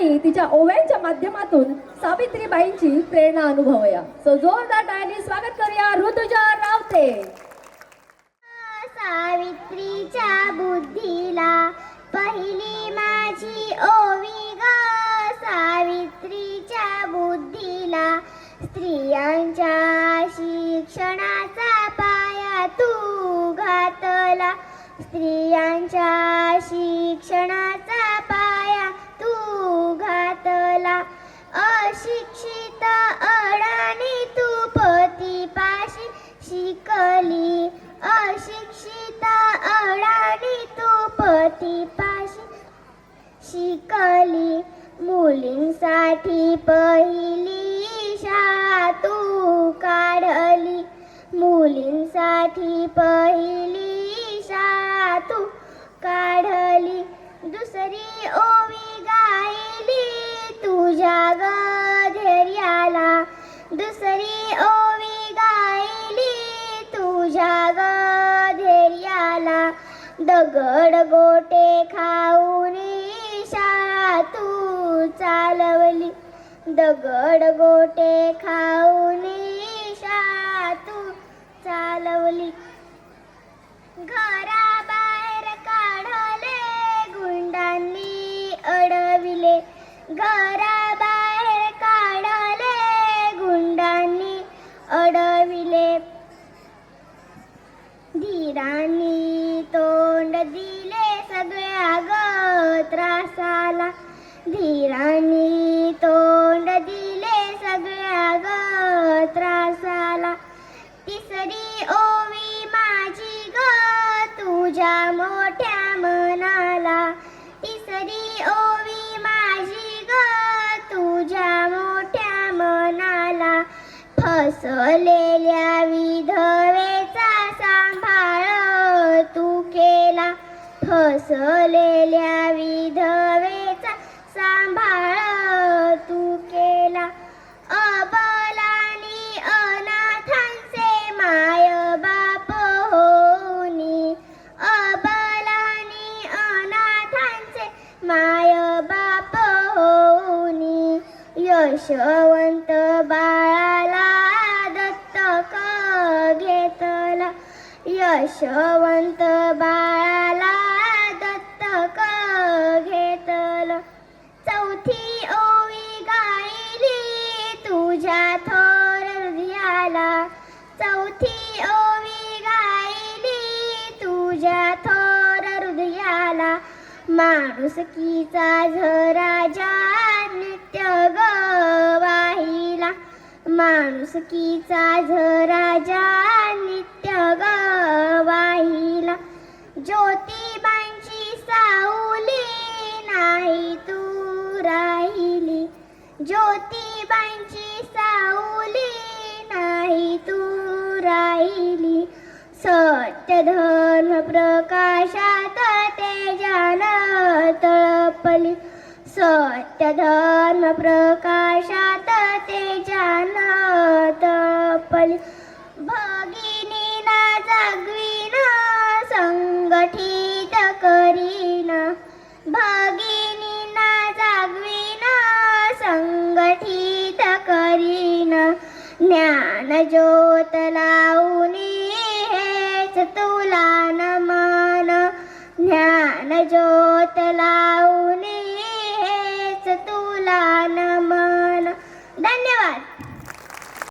आणि तिच्या ओव्यांच्या माध्यमातून सावित्रीबाईंची प्रेरणा अनुभवूया. सो जोरदार टाळ्यांनी स्वागत करूया ऋतुजा रावते. सावित्रीच्या बुद्धीला पहिली माझी ओवी ग, सावित्रीच्या बुद्धीला स्त्रियांच्या शिक्षणाचा पाया तू घातला, स्त्रियांच्या शिक्षणाचा पाया तू घातला. अशिक्षित अडाणी तू पतीपाशी शिकली, अशिक्षित अडाणी तू पतीपाशी शिकली. मुलींसाठी पहिली शाळा तू काढली, मुलींसाठी पहिली शाळा तू काढली. दुसरी ओवी गायली तुझ्या ग धैर्याला, दुसरी ओवी गायली तुझ्या ग धैर्याला. दगड गोटे खाऊन शाळा तू चालवली, दगड गोटे खाऊन शाळा तू चालवली. घराबाहेर काढले गुंडांनी अडविले, घराबाहेर काढले गुंडांनी अडविले. धीरांनी तोंड दिले सगळ्या ग त्रासाला, धीरांनी तोंड दिले सगळ्या ग त्रासाला. तिसरी ओवी माझी ग तुझ्या मोठ्या मनाला, तिसरी ओवी माझी ग तुझ्या मोठ्या मनाला. फसलेल्या विधवेचा सांभाळ तू केला, फसलेल्या विधवेचा सांभाळ तू केला. अबलानी अनाथांचे माय बाप होनी, अबलानी अनाथांचे माय बाप होनी. यशवंत बाळाला दत्तक घेतला, यशवंत बाळाला दत्तक घेतलं. चौथी ओवी गायली तुझ्या थोर हृदयाला, चौथी ओवी गायली तुझ्या थोर हृदयाला. माणुसकीचा झरा नित्य ग वाहिला, माणुसकीचा झरा नित्य ग वाहिला. ज्योतिबांची सावली नाही तू राहिली, ज्योतिबांची सावली नाही तू राहिली. सत्य धर्म प्रकाशात तेजानं तळपली, सत्य धर्म प्रकाशात तेजानं तळपली. भगिनीना जागवीन संघटित करीन, भगिनीना जागवीन संघटित करीन. ज्ञान ज्योत लावूनी हेच तुला नमन, ज्ञान ज्योत लावूनी हेच तुला नमन. धन्यवाद.